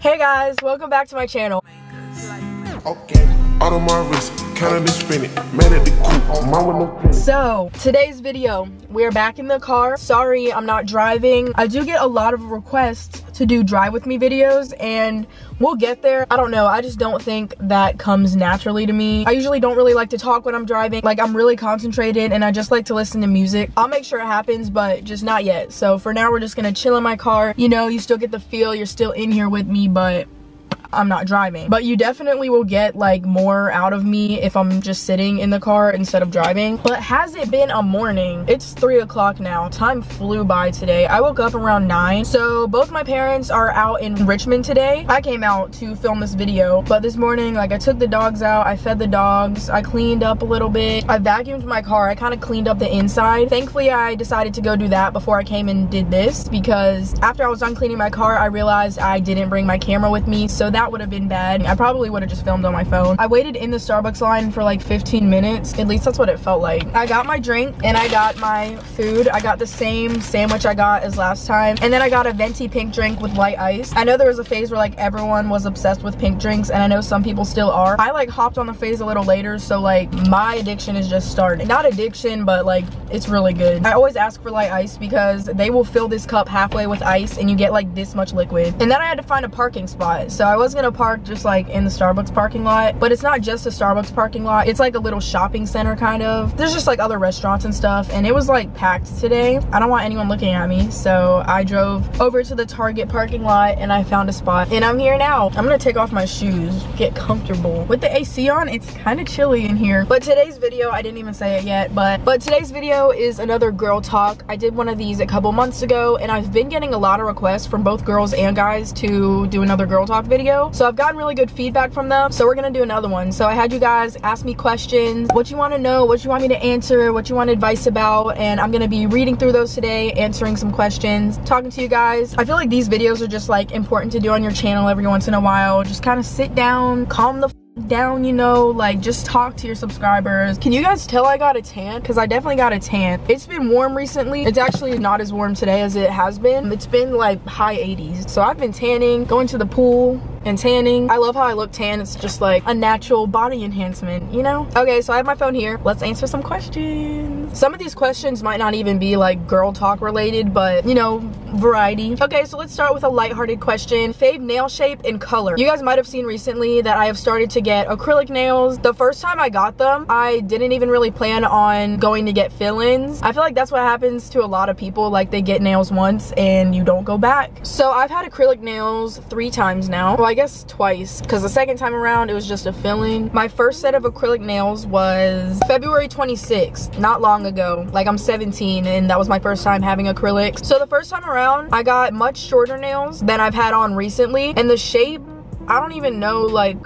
Hey guys, welcome back to my channel. Okay, out of my wrist, cannabis spinning, made it the coupe, mine with no penny. So, today's video, we're back in the car. Sorry, I'm not driving. I do get a lot of requests to do drive with me videos, and we'll get there. I don't know, I just don't think that comes naturally to me. I usually don't really like to talk when I'm driving. Like, I'm really concentrated and I just like to listen to music. I'll make sure it happens, but just not yet. So for now, we're just gonna chill in my car. You know, you still get the feel, you're still in here with me, but I'm not driving. But you definitely will get like more out of me if I'm just sitting in the car instead of driving. But has it been a morning? It's 3 o'clock now. Time flew by today. I woke up around 9. So both my parents are out in Richmond today. I came out to film this video, but this morning, like, I took the dogs out, I fed the dogs, I cleaned up a little bit, I vacuumed my car, I kind of cleaned up the inside. Thankfully, I decided to go do that before I came and did this, because after I was done cleaning my car, I realized I didn't bring my camera with me, so that would have been bad. I probably would have just filmed on my phone. I waited in the Starbucks line for like 15 minutes. At least that's what it felt like. I got my drink and I got my food. I got the same sandwich I got as last time. And then I got a venti pink drink with light ice. I know there was a phase where like everyone was obsessed with pink drinks, and I know some people still are. I like hopped on the phase a little later, so like my addiction is just starting. Not addiction, but like it's really good. I always ask for light ice because they will fill this cup halfway with ice and you get like this much liquid. And then I had to find a parking spot. So I was gonna park just like in the Starbucks parking lot, but it's not just a Starbucks parking lot. It's like a little shopping center kind of. There's just like other restaurants and stuff, and it was like packed today. I don't want anyone looking at me, so I drove over to the Target parking lot and I found a spot, and I'm here now. I'm gonna take off my shoes, get comfortable. With the AC on, it's kind of chilly in here. But today's video, I didn't even say it yet, but today's video is another girl talk. I did one of these a couple months ago, and I've been getting a lot of requests from both girls and guys to do another girl talk video. So I've gotten really good feedback from them, so we're gonna do another one. So I had you guys ask me questions, what you want to know, what you want me to answer, what you want advice about, and I'm gonna be reading through those today, answering some questions, talking to you guys. I feel like these videos are just like important to do on your channel every once in a while. Just kind of sit down, calm the down, you know, like just talk to your subscribers. Can you guys tell I got a tan? Because I definitely got a tan. It's been warm recently. It's actually not as warm today as it has been. It's been like high 80s. So I've been tanning, going to the pool and tanning. I love how I look tan. It's just like a natural body enhancement, you know? Okay, so I have my phone here. Let's answer some questions. Some of these questions might not even be like girl talk related, but you know, variety. Okay, so let's start with a lighthearted question. Fave nail shape and color. You guys might have seen recently that I have started to get acrylic nails. The first time I got them, I didn't even really plan on going to get fill-ins. I feel like that's what happens to a lot of people. Like, they get nails once and you don't go back. So I've had acrylic nails 3 times now. Well, I guess twice, because the second time around it was just a fill-in. My first set of acrylic nails was February 26th, not long ago. Like, I'm 17 and that was my first time having acrylics. So the first time around, I got much shorter nails than I've had on recently, and the shape, I don't even know. Like,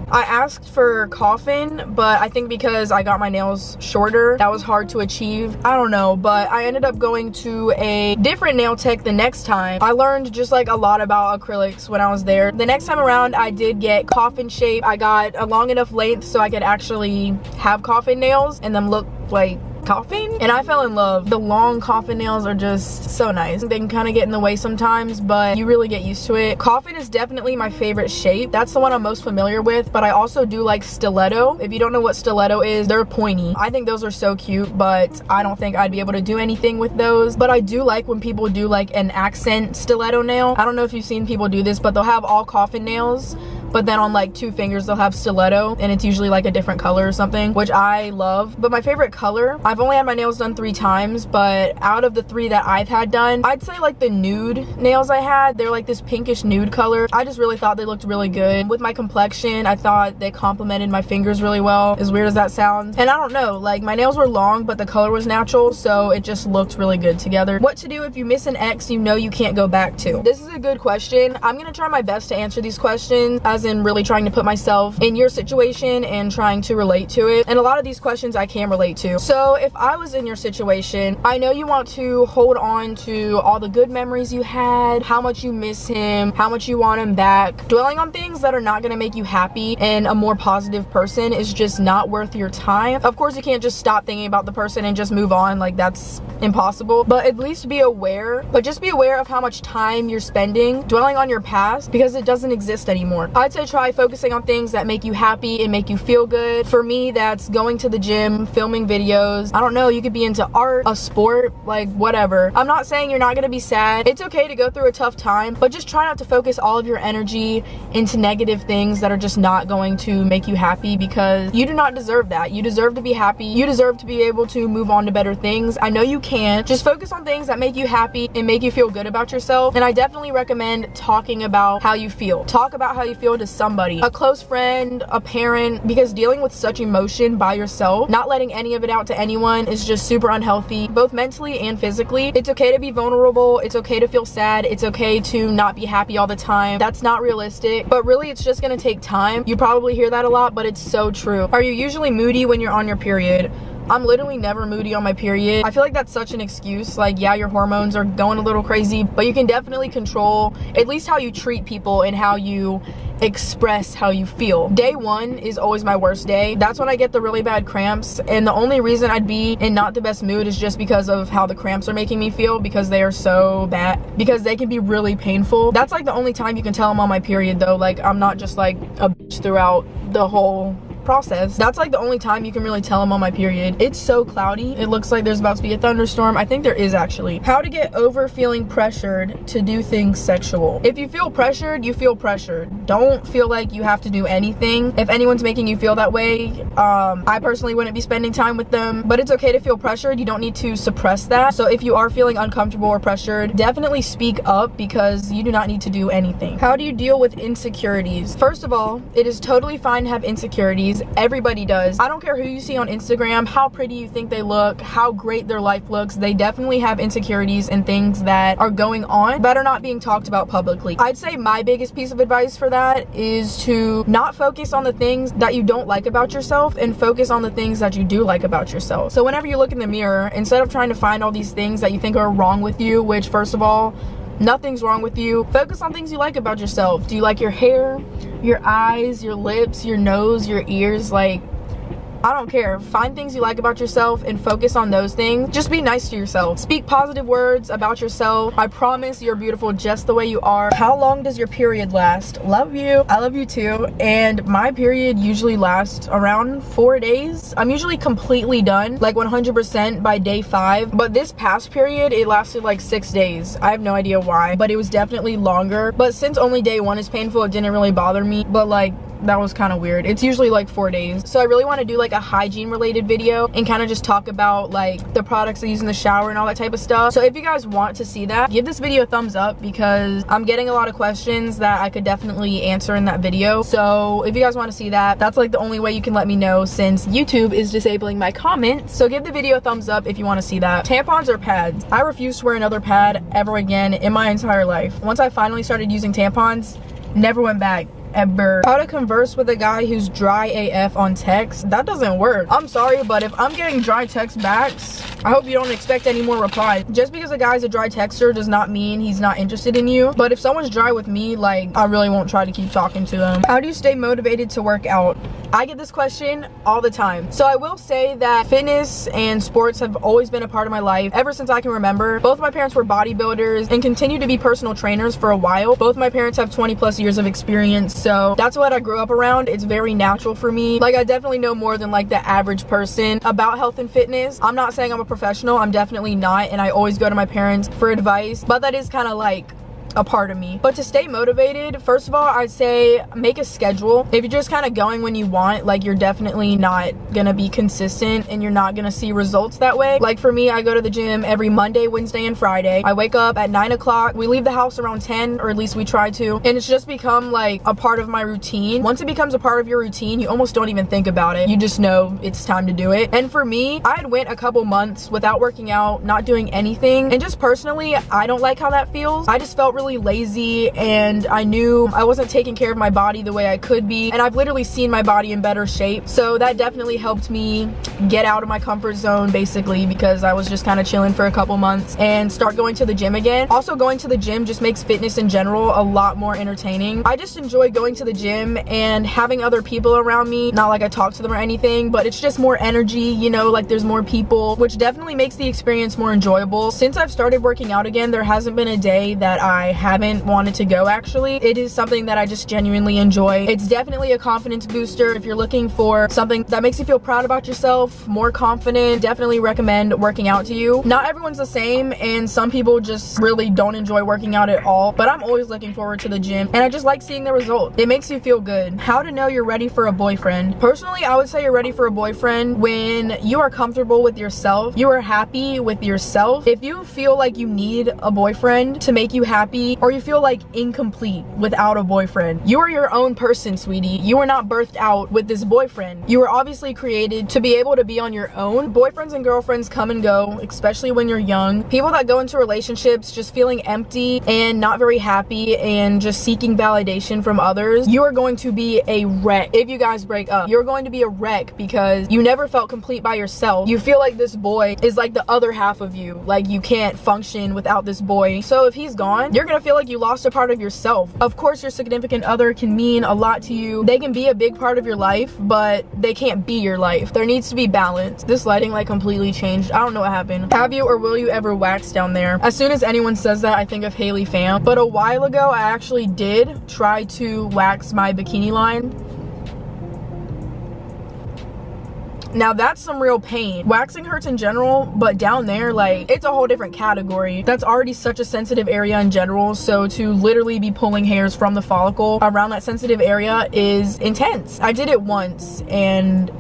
I asked for coffin, but I think because I got my nails shorter, that was hard to achieve. I don't know, but I ended up going to a different nail tech the next time. I learned just like a lot about acrylics when I was there. The next time around, I did get coffin shape. I got a long enough length so I could actually have coffin nails and them look like coffin, and I fell in love. The long coffin nails are just so nice. They can kind of get in the way sometimes, but you really get used to it. Coffin is definitely my favorite shape. That's the one I'm most familiar with, but I also do like stiletto. If you don't know what stiletto is, they're pointy. I think those are so cute, but I don't think I'd be able to do anything with those. But I do like when people do like an accent stiletto nail. I don't know if you've seen people do this, but they'll have all coffin nails, but then on like 2 fingers they'll have stiletto, and it's usually like a different color or something, which I love. But my favorite color, I've only had my nails done 3 times, but out of the 3 that I've had done, I'd say like the nude nails I had, they're like this pinkish nude color. I just really thought they looked really good with my complexion. I thought they complemented my fingers really well, as weird as that sounds. And I don't know, like, my nails were long but the color was natural, so it just looked really good together. What to do if you miss an ex you know you can't go back to? This is a good question. I'm gonna try my best to answer these questions as as in really trying to put myself in your situation and trying to relate to it. And a lot of these questions I can relate to. So if I was in your situation, I know you want to hold on to all the good memories you had, how much you miss him, how much you want him back. Dwelling on things that are not going to make you happy and a more positive person is just not worth your time. Of course, you can't just stop thinking about the person and just move on. Like, that's impossible. But at least be aware. But just be aware of how much time you're spending dwelling on your past, because it doesn't exist anymore. I'd say try focusing on things that make you happy and make you feel good. For me, that's going to the gym, filming videos. I don't know, you could be into art, a sport, like whatever. I'm not saying you're not gonna be sad. It's okay to go through a tough time, but just try not to focus all of your energy into negative things that are just not going to make you happy, because you do not deserve that. You deserve to be happy. You deserve to be able to move on to better things. I know you can. Just focus on things that make you happy and make you feel good about yourself. And I definitely recommend talking about how you feel. Talk about how you feel to somebody, a close friend, a parent, because dealing with such emotion by yourself, not letting any of it out to anyone, is just super unhealthy, both mentally and physically. It's okay to be vulnerable. It's okay to feel sad. It's okay to not be happy all the time. That's not realistic, but really it's just gonna take time. You probably hear that a lot, but it's so true. Are you usually moody when you're on your period? I'm literally never moody on my period. I feel like that's such an excuse. Like, yeah, your hormones are going a little crazy, but you can definitely control at least how you treat people and how you express how you feel. Day one is always my worst day. That's when I get the really bad cramps, and the only reason I'd be in not the best mood is just because of how the cramps are making me feel, because they are so bad, because they can be really painful. That's like the only time you can tell I'm on my period though. Like, I'm not just like a bitch throughout the whole process. That's like the only time you can really tell I'm on my period. It's so cloudy. It looks like there's about to be a thunderstorm. I think there is actually. How to get over feeling pressured to do things sexual. If you feel pressured, you feel pressured. Don't feel like you have to do anything. If anyone's making you feel that way, I personally wouldn't be spending time with them, but it's okay to feel pressured. You don't need to suppress that. So if you are feeling uncomfortable or pressured, definitely speak up, because you do not need to do anything. How do you deal with insecurities? First of all, it is totally fine to have insecurities. Everybody does. I don't care who you see on Instagram, how pretty you think they look, how great their life looks. They definitely have insecurities and things that are going on that are not being talked about publicly. I'd say my biggest piece of advice for that is to not focus on the things that you don't like about yourself and focus on the things that you do like about yourself. So whenever you look in the mirror, instead of trying to find all these things that you think are wrong with you, which first of all, nothing's wrong with you, focus on things you like about yourself. Do you like your hair, your eyes, your lips, your nose, your ears? Like, I don't care. Find things you like about yourself and focus on those things. Just be nice to yourself. Speak positive words about yourself. I promise you're beautiful just the way you are. How long does your period last? Love you. I love you too. And my period usually lasts around 4 days. I'm usually completely done, like 100% by day 5. But this past period, it lasted like 6 days. I have no idea why, but it was definitely longer. But since only day 1 is painful, it didn't really bother me. But like, that was kind of weird. It's usually like 4 days. So I really want to do like a hygiene related video and kind of just talk about like the products I use in the shower and all that type of stuff. So if you guys want to see that, give this video a thumbs up, because I'm getting a lot of questions that I could definitely answer in that video. So if you guys want to see that, that's like the only way you can let me know, since YouTube is disabling my comments. So give the video a thumbs up if you want to see that. Tampons or pads? I refuse to wear another pad ever again in my entire life. Once I finally started using tampons, never went back. Ever. How to converse with a guy who's dry AF on text? That doesn't work. I'm sorry, but if I'm getting dry text backs, I hope you don't expect any more replies. Just because a guy's a dry texter does not mean he's not interested in you. But if someone's dry with me, like, I really won't try to keep talking to them. How do you stay motivated to work out? I get this question all the time. So I will say that fitness and sports have always been a part of my life ever since I can remember. Both my parents were bodybuilders and continue to be personal trainers for a while. Both my parents have 20+ years of experience, so that's what I grew up around. It's very natural for me. Like, I definitely know more than like the average person about health and fitness. I'm not saying I'm a professional, I'm definitely not, and I always go to my parents for advice, but that is kind of like a part of me. But to stay motivated, first of all, I'd say make a schedule. If you're just kind of going when you want, like, you're definitely not gonna be consistent and you're not gonna see results that way. Like for me, I go to the gym every Monday, Wednesday, and Friday. I wake up at 9 o'clock. We leave the house around 10, or at least we try to, and it's just become like a part of my routine. Once it becomes a part of your routine, you almost don't even think about it. You just know it's time to do it. And for me, I had went a couple months without working out, not doing anything, and just personally, I don't like how that feels. I just felt really lazy, and I knew I wasn't taking care of my body the way I could be, and I've literally seen my body in better shape. So that definitely helped me get out of my comfort zone, basically, because I was just kind of chilling for a couple months, and start going to the gym again. Also, going to the gym just makes fitness in general a lot more entertaining. I just enjoy going to the gym and having other people around me. Not like I talk to them or anything, but it's just more energy, you know, like there's more people, which definitely makes the experience more enjoyable. Since I've started working out again, there hasn't been a day that I haven't wanted to go. Actually, it is something that I just genuinely enjoy. It's definitely a confidence booster. If you're looking for something that makes you feel proud about yourself, more confident, definitely recommend working out to you. Not everyone's the same, and some people just really don't enjoy working out at all, but I'm always looking forward to the gym, and I just like seeing the result. It makes you feel good. How to know you're ready for a boyfriend? Personally, I would say you're ready for a boyfriend when you are comfortable with yourself, you are happy with yourself. If you feel like you need a boyfriend to make you happy, or you feel like incomplete without a boyfriend, you are your own person, sweetie. You are not birthed out with this boyfriend. You were obviously created to be able to be on your own. Boyfriends and girlfriends come and go, especially when you're young. People that go into relationships just feeling empty and not very happy and just seeking validation from others, you are going to be a wreck. If you guys break up, you're going to be a wreck because you never felt complete by yourself. You feel like this boy is like the other half of you, like you can't function without this boy. So if he's gone, you're gonna feel like you lost a part of yourself. Of course, your significant other can mean a lot to you. They can be a big part of your life, but they can't be your life. There needs to be balance. This lighting like completely changed. I don't know what happened. Have you or will you ever wax down there? As soon as anyone says that, I think of Haley Pham. But a while ago, I actually did try to wax my bikini line. Now that's some real pain. Waxing hurts in general, but down there, like, it's a whole different category. That's already such a sensitive area in general, so to literally be pulling hairs from the follicle around that sensitive area is intense. I did it once and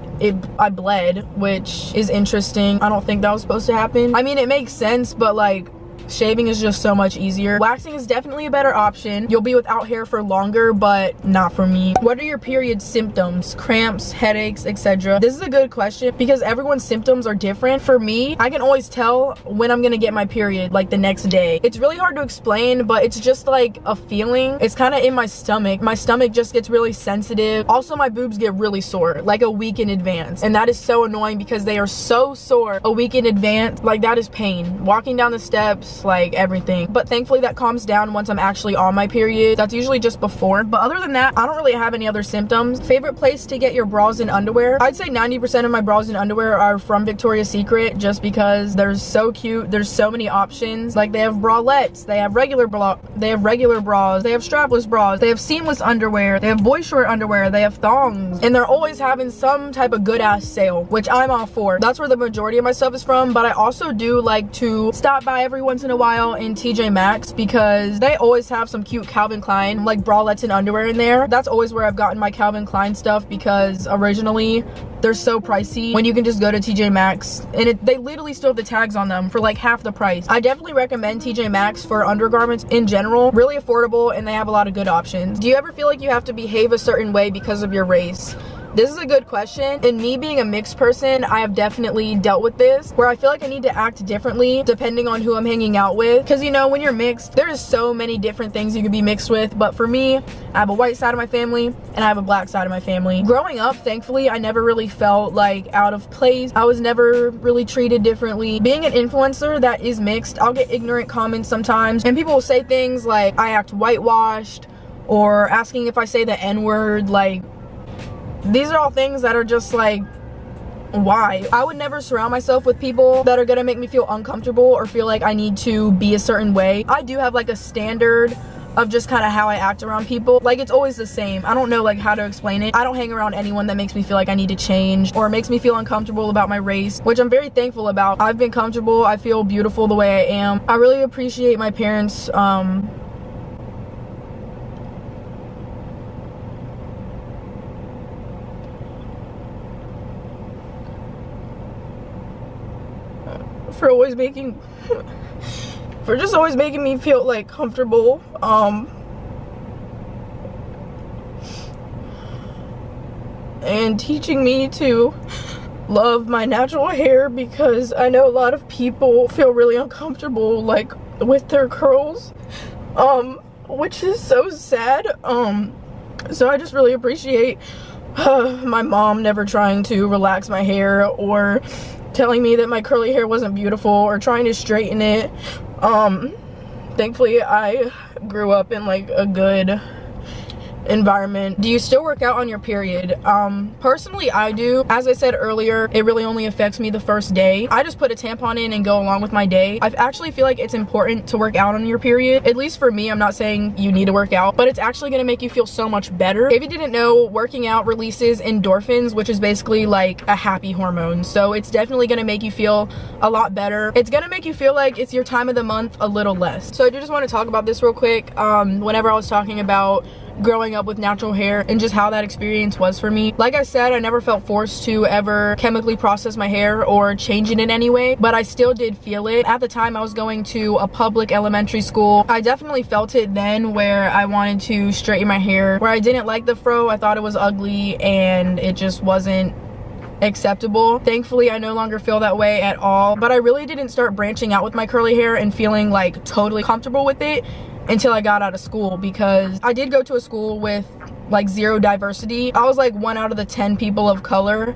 I bled, which is interesting. I don't think that was supposed to happen. I mean, it makes sense, but like, shaving is just so much easier. Waxing is definitely a better option. You'll be without hair for longer, but not for me. What are your period symptoms? Cramps, headaches, etc. This is a good question because everyone's symptoms are different. For me, I can always tell when I'm gonna get my period, like the next day. It's really hard to explain, but it's just like a feeling. It's kind of in my stomach. My stomach just gets really sensitive. Also, my boobs get really sore, like a week in advance. And that is so annoying because they are so sore a week in advance. Like, that is pain. Walking down the steps, like everything. But thankfully that calms down once I'm actually on my period. That's usually just before. But other than that, I don't really have any other symptoms. Favorite place to get your bras and underwear? I'd say 90% of my bras and underwear are from Victoria's Secret, just because they're so cute. There's so many options. Like, they have bralettes, they have regular bras, they have strapless bras, they have seamless underwear, they have boy short underwear, they have thongs, and they're always having some type of good ass sale, which I'm all for. That's where the majority of my stuff is from. But I also do like to stop by every once in a while in TJ Maxx because they always have some cute Calvin Klein like bralettes and underwear in there. That's always where I've gotten my Calvin Klein stuff, because originally they're so pricey when you can just go to TJ Maxx and they literally still have the tags on them for like half the price. I definitely recommend TJ Maxx for undergarments in general. Really affordable, and they have a lot of good options. Do you ever feel like you have to behave a certain way because of your race? This is a good question. And me being a mixed person, I have definitely dealt with this, where I feel like I need to act differently depending on who I'm hanging out with. Because, you know, when you're mixed, there's so many different things you could be mixed with. But for me, I have a white side of my family and I have a black side of my family. Growing up, thankfully, I never really felt like out of place. I was never really treated differently. Being an influencer that is mixed, I'll get ignorant comments sometimes, and people will say things like I act whitewashed, or asking if I say the N-word. Like, these are all things that are just like, why? I would never surround myself with people that are gonna make me feel uncomfortable or feel like I need to be a certain way. I do have like a standard of just kind of how I act around people. Like, it's always the same. I don't know like how to explain it. I don't hang around anyone that makes me feel like I need to change or makes me feel uncomfortable about my race, which I'm very thankful about. I've been comfortable. I feel beautiful the way I am. I really appreciate my parents for just always making me feel like comfortable, and teaching me to love my natural hair, because I know a lot of people feel really uncomfortable like with their curls. which is so sad. So I just really appreciate my mom never trying to relax my hair or telling me that my curly hair wasn't beautiful or trying to straighten it. Thankfully I grew up in like a good environment. Do you still work out on your period? Personally I do. As I said earlier, it really only affects me the first day. I just put a tampon in and go along with my day. I actually feel like it's important to work out on your period. At least for me, I'm not saying you need to work out, but it's actually gonna make you feel so much better. If you didn't know, working out releases endorphins, which is basically like a happy hormone. So it's definitely gonna make you feel a lot better. It's gonna make you feel like it's your time of the month a little less. So I do just want to talk about this real quick. Whenever I was talking about growing up with natural hair and just how that experience was for me. Like I said, I never felt forced to ever chemically process my hair or change it in any way, but I still did feel it. At the time I was going to a public elementary school. I definitely felt it then where I wanted to straighten my hair, where I didn't like the fro. I thought it was ugly and it just wasn't acceptable. Thankfully I no longer feel that way at all, but I really didn't start branching out with my curly hair and feeling like totally comfortable with it until I got out of school, because I did go to a school with like zero diversity. I was like 1 out of the 10 people of color,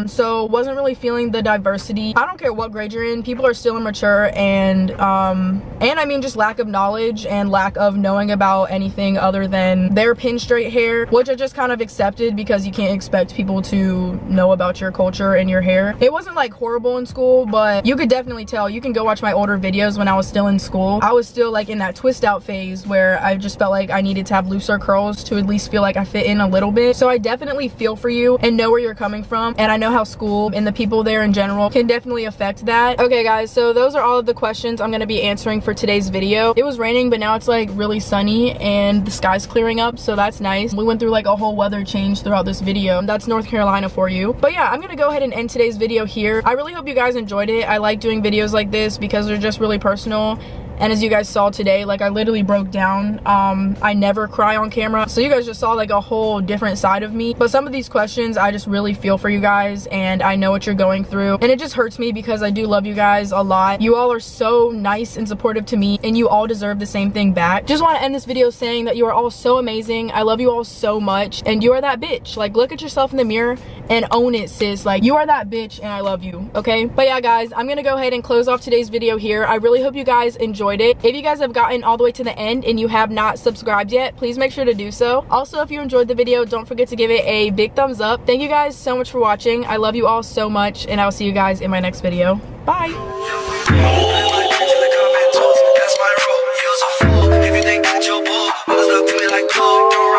so wasn't really feeling the diversity. I don't care what grade you're in, people are still immature, and I mean just lack of knowledge and lack of knowing about anything other than their pin straight hair, which I just kind of accepted because you can't expect people to know about your culture and your hair. It wasn't like horrible in school, but you could definitely tell. You can go watch my older videos when I was still in school. I was still like in that twist out phase where I just felt like I needed to have looser curls to at least feel like I fit in a little bit. So I definitely feel for you and know where you're coming from, and I know how school and the people there in general can definitely affect that. Okay guys, so those are all of the questions I'm gonna be answering for today's video. It was raining, but now it's like really sunny and the sky's clearing up, so that's nice. We went through like a whole weather change throughout this video. That's North Carolina for you. But yeah, I'm gonna go ahead and end today's video here. I really hope you guys enjoyed it. I like doing videos like this because they're just really personal. And as you guys saw today, like I literally broke down. I never cry on camera, so you guys just saw like a whole different side of me. But some of these questions, I just really feel for you guys, and I know what you're going through, and it just hurts me because I do love you guys a lot. You all are so nice and supportive to me, and you all deserve the same thing back. Just want to end this video saying that you are all so amazing. I love you all so much, and you are that bitch. Like, look at yourself in the mirror and own it, sis. Like, you are that bitch and I love you, okay? But yeah guys, I'm gonna go ahead and close off today's video here. I really hope you guys enjoyed it. If you guys have gotten all the way to the end and you have not subscribed yet, please make sure to do so. Also, if you enjoyed the video, don't forget to give it a big thumbs up. Thank you guys so much for watching. I love you all so much, and I'll see you guys in my next video. Bye. That's my rule. You're a fool if you think that you're bull. Always look to me like cool.